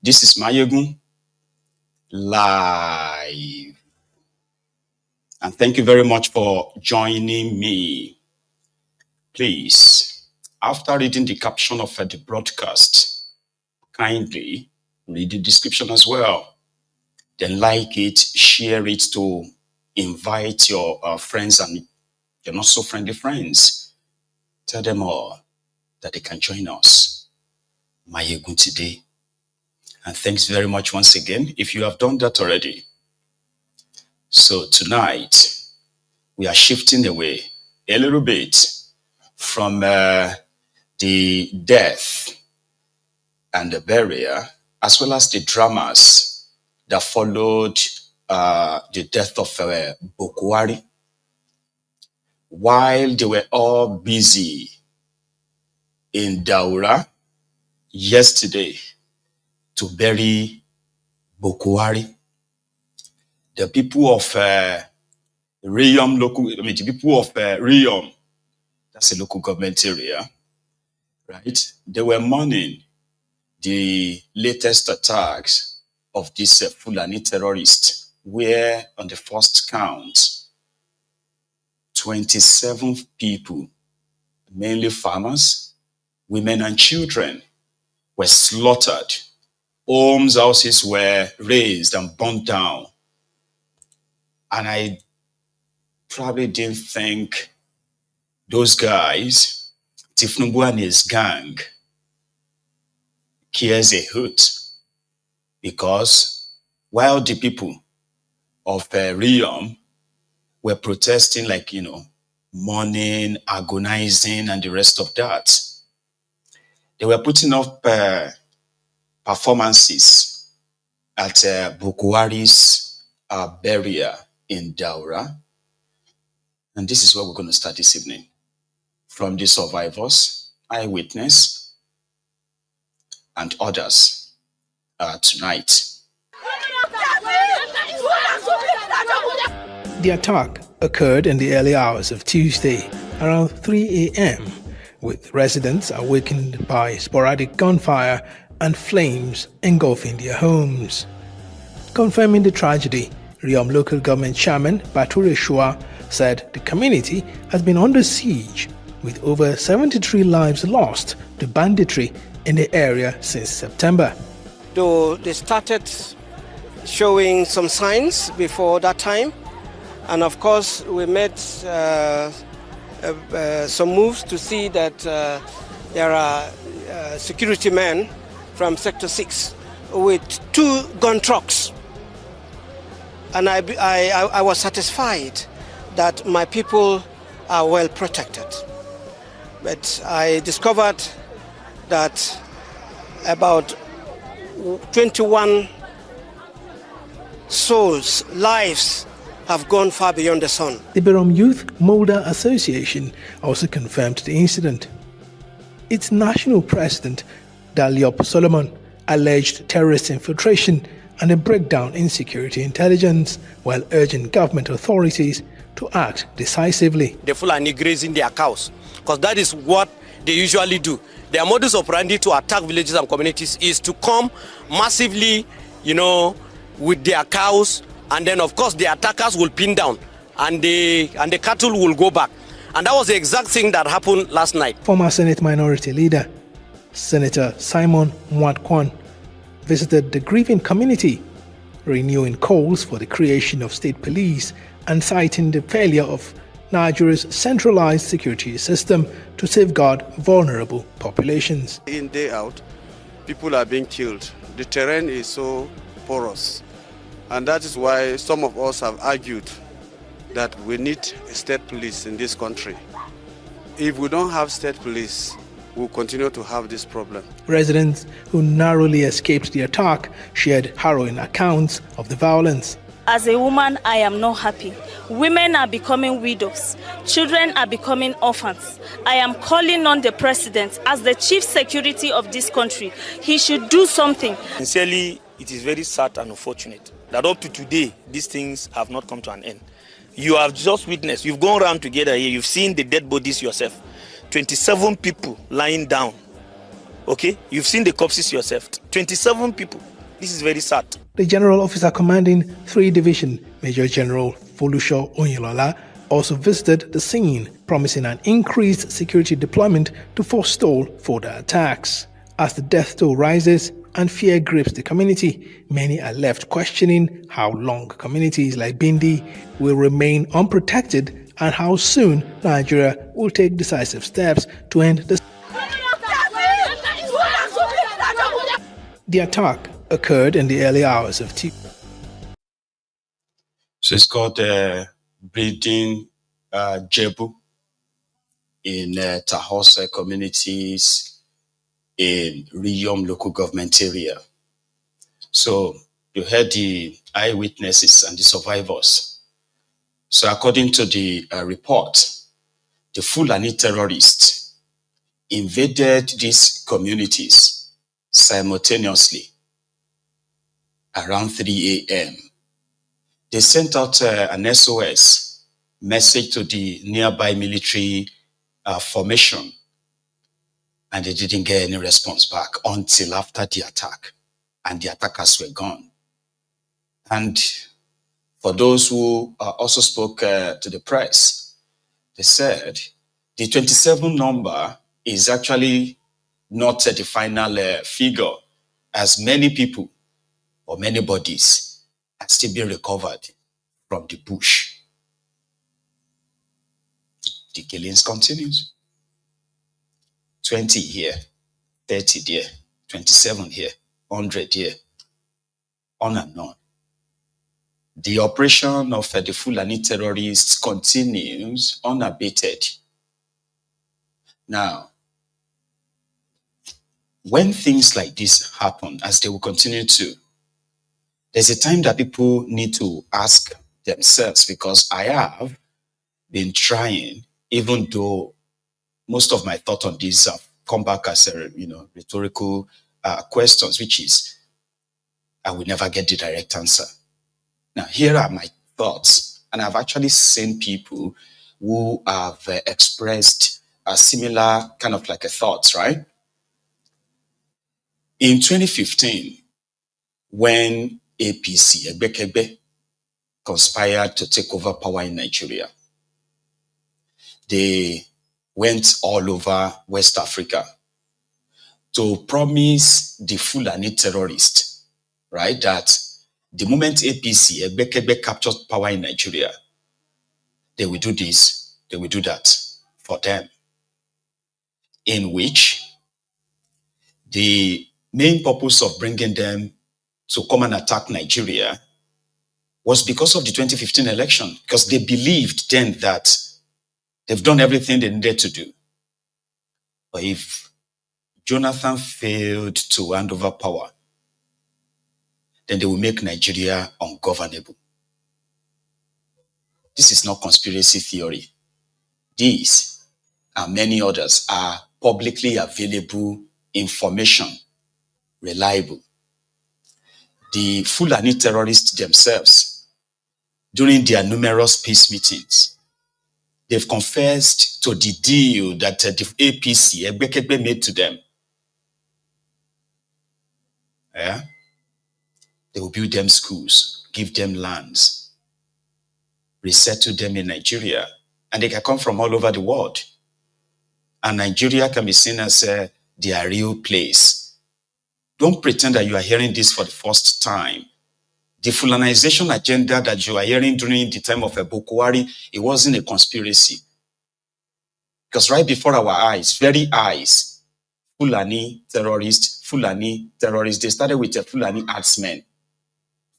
This is Mayegun live. And thank you very much for joining me. Please, after reading the caption of the broadcast, kindly read the description as well. Then like it, share it to invite your friends and your not so friendly friends. Tell them all that they can join us. Mayegun today. And thanks very much once again if you have done that already. So tonight, we are shifting away a little bit from the death and the burial, as well as the dramas that followed the death of Bokohari. While they were all busy in Daura yesterday to bury Bokohari, the people of Riyom Riyom, that's a local government area, right? They were mourning the latest attacks of this Fulani terrorists, where on the first count, 27 people, mainly farmers, women and children, were slaughtered. Homes, houses were razed and burnt down. And I probably didn't think those guys, Tifnumbu and his gang, cares a hoot. Because while the people of Riyom were protesting, mourning, agonizing, and the rest of that, they were putting up performances at Bokohari's burial in Daura. And this is where we're going to start this evening. From the survivors, eyewitness, and others tonight. The attack occurred in the early hours of Tuesday around 3 a.m. with residents awakened by sporadic gunfire and flames engulfing their homes. Confirming the tragedy, Riyom local government chairman Bature Shua said the community has been under siege with over 73 lives lost to banditry in the area since September. Though they started showing some signs before that time, and of course we made some moves to see that there are security men from Sector 6 with 2 gun trucks. And I was satisfied that my people are well protected. But I discovered that about 21 souls, lives, have gone far beyond the sun. The Birom Youth Molder Association also confirmed the incident. Its national president, Daliop Solomon, alleged terrorist infiltration and a breakdown in security intelligence, while urging government authorities to act decisively. The Fulani grazing their cows, because that is what they usually do. Their modus operandi to attack villages and communities is to come massively, with their cows, and then of course the attackers will pin down and the cattle will go back. And that was the exact thing that happened last night. Former Senate Minority Leader Senator Simon Mwatkwan visited the grieving community, renewing calls for the creation of state police and citing the failure of Nigeria's centralized security system to safeguard vulnerable populations. In, day out, people are being killed. The terrain is so porous. And that is why some of us have argued that we need a state police in this country. If we don't have state police, we'll continue to have this problem. Residents who narrowly escaped the attack shared harrowing accounts of the violence. As a woman, I am not happy. Women are becoming widows. Children are becoming orphans. I am calling on the president as the chief security of this country. He should do something. Sincerely, it is very sad and unfortunate that up to today, these things have not come to an end. You have just witnessed, you've gone around together here, you've seen the dead bodies yourself. 27 people lying down. Okay? You've seen the corpses yourself. 27 people. This is very sad. The general officer commanding 3 Division, Major General Folusho Onyilola, also visited the scene, promising an increased security deployment to forestall further attacks. As the death toll rises and fear grips the community, many are left questioning how long communities like Bindi will remain unprotected and how soon Nigeria will take decisive steps to end the attack occurred in the early hours of Tuesday. So it's called Breeding Jebu in Tahose communities in Riyom local government area. So you heard the eyewitnesses and the survivors. So according to the report, the Fulani terrorists invaded these communities simultaneously around 3 a.m. They sent out an SOS message to the nearby military formation, and they didn't get any response back until after the attack, and the attackers were gone. And for those who also spoke to the press, they said the 27 number is actually not the final figure, as many people or many bodies are still being recovered from the bush. The killings continues. 20 here, 30 there, 27 here, 100 here, on and on. The operation of the Fulani terrorists continues unabated. Now, when things like this happen, as they will continue to, there's a time that people need to ask themselves, because I have been trying, even though most of my thought on this have come back as rhetorical questions, which is, I will never get the direct answer. Now, here are my thoughts, and I've actually seen people who have expressed a similar kind of like a thoughts, right? In 2015, when APC, Egbekegbe, conspired to take over power in Nigeria, they went all over West Africa to promise the Fulani terrorists, right, that the moment APC, Egbekegbe, captured power in Nigeria, they will do this, they will do that for them. In which the main purpose of bringing them to come and attack Nigeria was because of the 2015 election, because they believed then that they've done everything they needed to do. But if Jonathan failed to hand over power, then they will make Nigeria ungovernable. This is not conspiracy theory. These and many others are publicly available information, reliable. The Fulani terrorists themselves, during their numerous peace meetings, they've confessed to the deal that the APC, Egbekegbe, made to them. Yeah? They will build them schools, give them lands, resettle them in Nigeria, and they can come from all over the world. And Nigeria can be seen as their real place. Don't pretend that you are hearing this for the first time. The Fulanization agenda that you are hearing during the time of Bokohari, it wasn't a conspiracy. Because right before our eyes, very eyes, Fulani terrorists, they started with the Fulani herdsmen.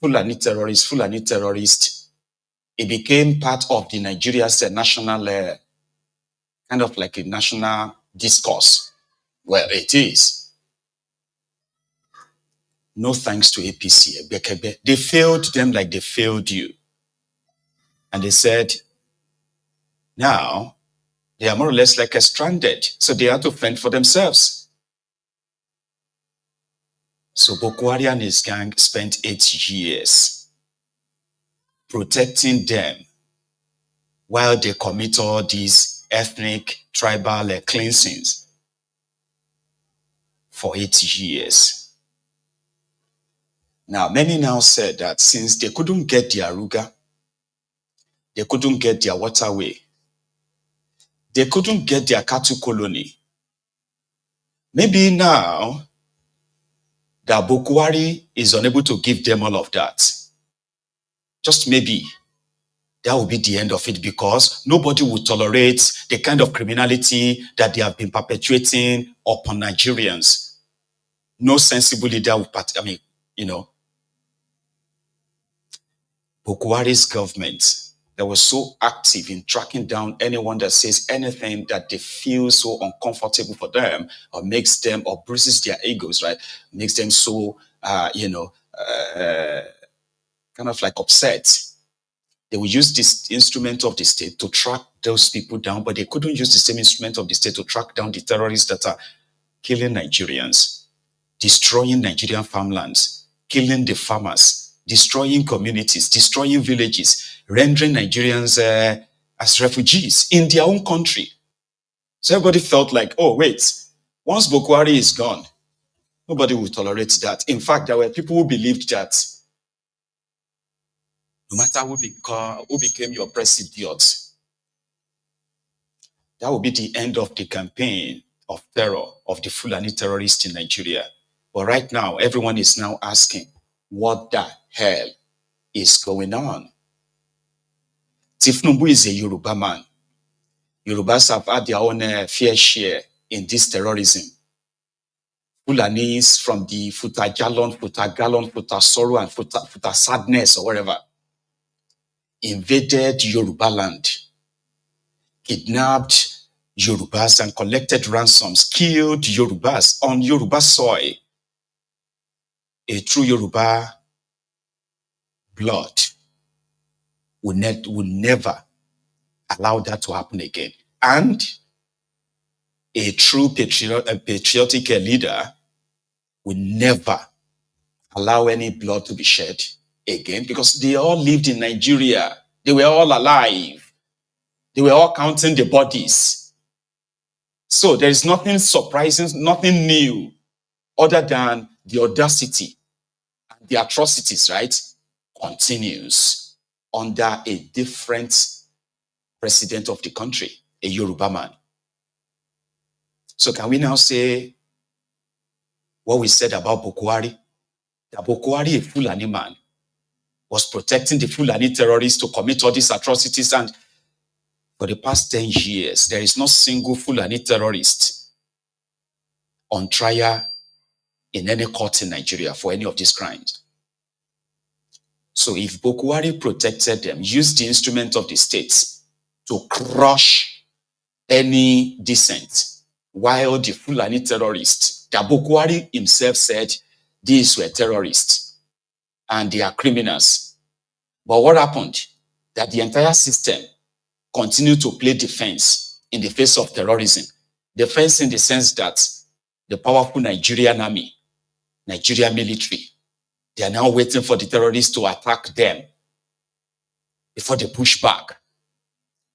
Fulani terrorists. It became part of the Nigeria's national, kind of like a national discourse. Well, it is. No thanks to APC, Egbekegbe. They failed them like they failed you. And they said, now, they are more or less like stranded. So they have to fend for themselves. So Bokohari and his gang spent 8 years protecting them while they commit all these ethnic, tribal cleansings for 8 years. Now, many now said that since they couldn't get their Ruga, they couldn't get their waterway, they couldn't get their cattle colony, maybe now that Bokohari is unable to give them all of that, just maybe that will be the end of it, because nobody will tolerate the kind of criminality that they have been perpetuating upon Nigerians. No sensible leader will, Bokohari's government that was so active in tracking down anyone that says anything that they feel so uncomfortable for them, or makes them, or bruises their egos, right? Makes them so, kind of like upset. They will use this instrument of the state to track those people down, but they couldn't use the same instrument of the state to track down the terrorists that are killing Nigerians, destroying Nigerian farmlands, killing the farmers, destroying communities, destroying villages, rendering Nigerians as refugees in their own country. So everybody felt like, oh, wait, once Bokohari is gone, nobody will tolerate that. In fact, there were people who believed that no matter who became your president, that will be the end of the campaign of terror of the Fulani terrorists in Nigeria. But right now, everyone is now asking, what the hell is going on? Tifnumbu is a Yoruba man. Yorubas have had their own fair share in this terrorism. Fulanis from the Futajalon, Futasoro, and Futasadness, or whatever, invaded Yoruba land, kidnapped Yorubas and collected ransoms, killed Yorubas on Yoruba soil. A true Yoruba blood would never allow that to happen again. And a true patriotic leader would never allow any blood to be shed again, because they all lived in Nigeria. They were all alive. They were all counting the bodies. So there is nothing surprising, nothing new, other than the audacity and the atrocities, right, continues under a different president of the country, a Yoruba man. So can we now say what we said about Bokohari? That Bokohari, a Fulani man, was protecting the Fulani terrorists to commit all these atrocities, and for the past 10 years, there is not a single Fulani terrorist on trial in any court in Nigeria for any of these crimes. So if Bokohari protected them, used the instrument of the states to crush any dissent, while the Fulani terrorists, that Bokohari himself said these were terrorists and they are criminals. But what happened? That the entire system continued to play defense in the face of terrorism. Defense in the sense that the powerful Nigerian army, Nigerian military, they are now waiting for the terrorists to attack them before they push back.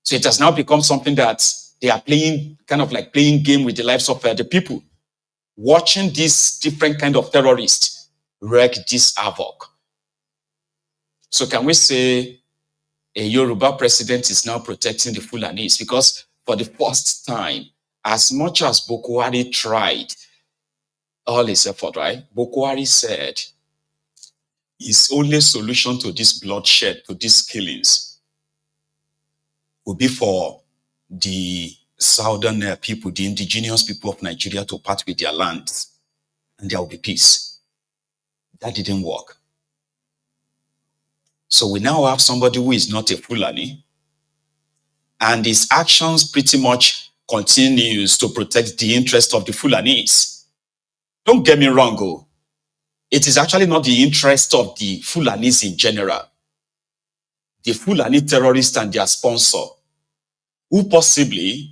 So it has now become something that they are playing, kind of like playing game with the lives of the people, watching these different kind of terrorists wreak this havoc. So can we say a Yoruba president is now protecting the Fulanis? Because for the first time, as much as Bokohari tried all his effort, right? Bokohari said his only solution to this bloodshed, to these killings, would be for the southern people, the indigenous people of Nigeria, to part with their lands, and there will be peace. That didn't work. So we now have somebody who is not a Fulani, and his actions pretty much continues to protect the interest of the Fulanis. Don't get me wrong, oh. It is actually not the interest of the Fulanis in general. The Fulani terrorists and their sponsor, who possibly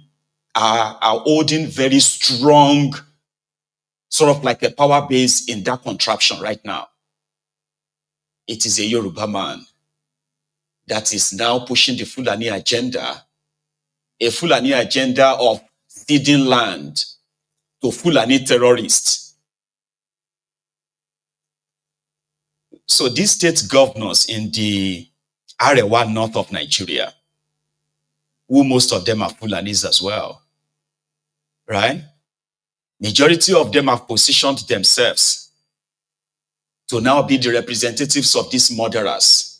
are holding very strong, sort of like a power base in that contraption right now. It is a Yoruba man that is now pushing the Fulani agenda, a Fulani agenda of ceding land to Fulani terrorists. So these state governors in the Arewa north of Nigeria, who most of them are Fulanis as well, right? Majority of them have positioned themselves to now be the representatives of these murderers.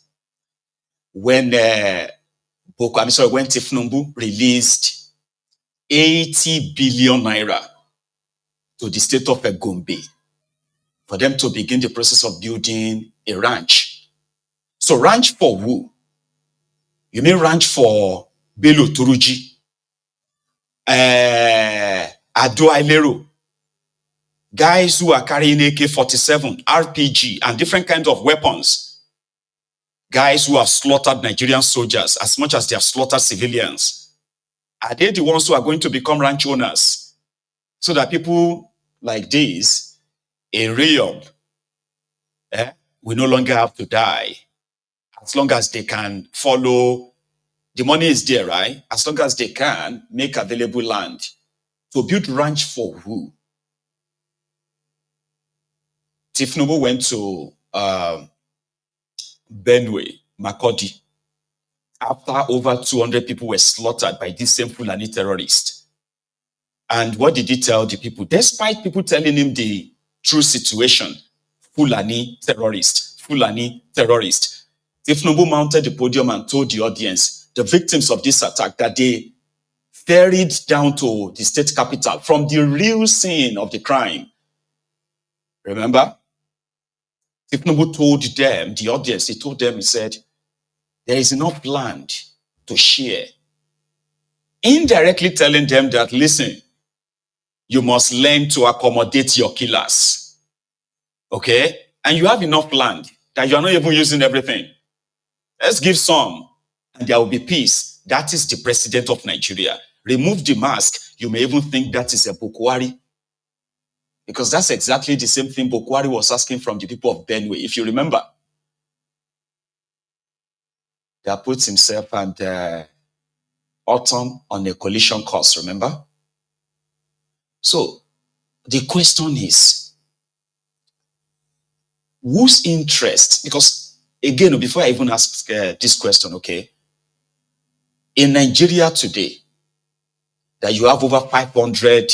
When when Tifnumbu released 80 billion naira to the state of Gombe for them to begin the process of building a ranch. So ranch for who? You mean ranch for Bello Turuji, Ado Ailero, guys who are carrying AK-47, RPG, and different kinds of weapons. Guys who have slaughtered Nigerian soldiers as much as they have slaughtered civilians. Are they the ones who are going to become ranch owners? So that people like this in Riyom will no longer have to die. As long as they can follow, the money is there, right? As long as they can make available land. To build ranch for who? Tifnubu went to Benue, Makodi, after over 200 people were slaughtered by this same Fulani terrorist. And what did he tell the people? Despite people telling him the true situation, Fulani terrorist, Fulani terrorist. Tifnubu mounted the podium and told the audience, the victims of this attack, that they ferried down to the state capital from the real scene of the crime. Remember? Tifnubu told them, the audience, he told them, he said, there is enough land to share. Indirectly telling them that, listen, you must learn to accommodate your killers. Okay? And you have enough land that you are not even using everything. Let's give some, and there will be peace. That is the president of Nigeria. Remove the mask. You may even think that is a Bokohari. Because that's exactly the same thing Bokohari was asking from the people of Benue. If you remember, that puts himself and Autumn on a collision course, remember? So, the question is, whose interest? Because, again, before I even ask this question, okay, in Nigeria today, that you have over 500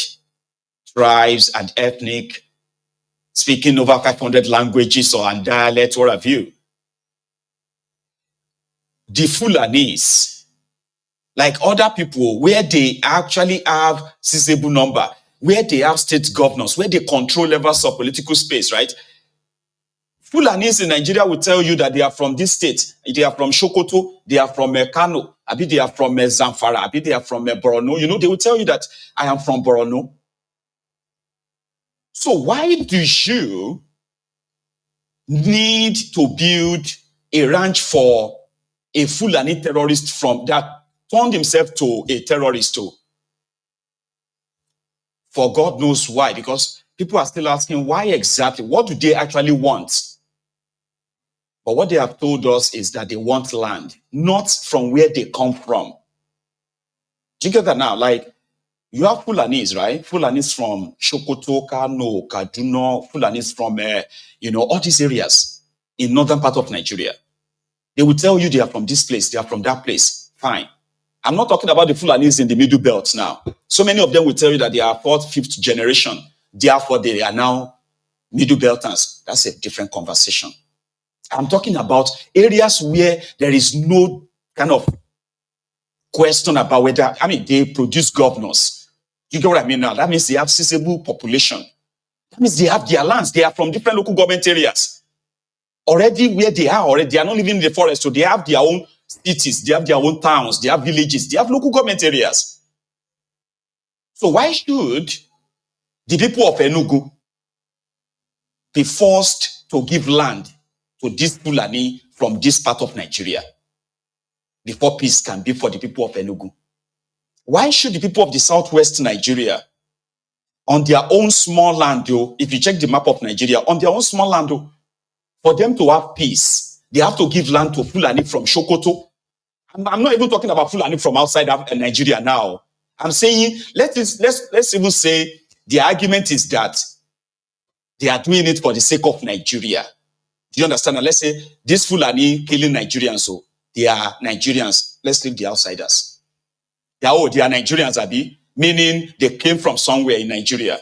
tribes and ethnic, speaking over 500 languages or and dialects, what have you. The Fulanis, like other people, where they actually have sizable number, where they have state governors, where they control levels of political space, right? Fulanis in Nigeria will tell you that they are from this state. They are from Sokoto, they are from Kano, Abi they are from Zamfara, Abi they are from Borno. You know, they will tell you that I am from Borno. So why do you need to build a ranch for a Fulani terrorist from that turned himself to a terrorist too? For God knows why, because people are still asking why exactly, what do they actually want? But what they have told us is that they want land, not from where they come from. Do you get that now? Like, you have Fulanis, right? Fulanis from Sokoto, Kano, Kaduna, Fulanis from, all these areas in northern part of Nigeria. They will tell you they are from this place, they are from that place. Fine. I'm not talking about the Fulanis in the middle belt now. So many of them will tell you that they are fourth, fifth generation. Therefore, they are now middle belters. That's a different conversation. I'm talking about areas where there is no kind of question about whether, they produce governors. You get what I mean now? That means they have sizable population. That means they have their lands. They are from different local government areas. Already where they are not living in the forest, so they have their own cities, they have their own towns, they have villages, they have local government areas. So why should the people of Enugu be forced to give land to this Fulani from this part of Nigeria before peace can be for the people of Enugu? Why should the people of the southwest Nigeria, on their own small land, if you check the map of Nigeria, on their own small land, for them to have peace, they have to give land to Fulani from Sokoto. I'm not even talking about Fulani from outside Nigeria now. I'm saying, let's even say the argument is that they are doing it for the sake of Nigeria. Do you understand? And let's say this Fulani killing Nigerians, so they are Nigerians. Let's leave the outsiders. They are Nigerians, Abi, meaning they came from somewhere in Nigeria.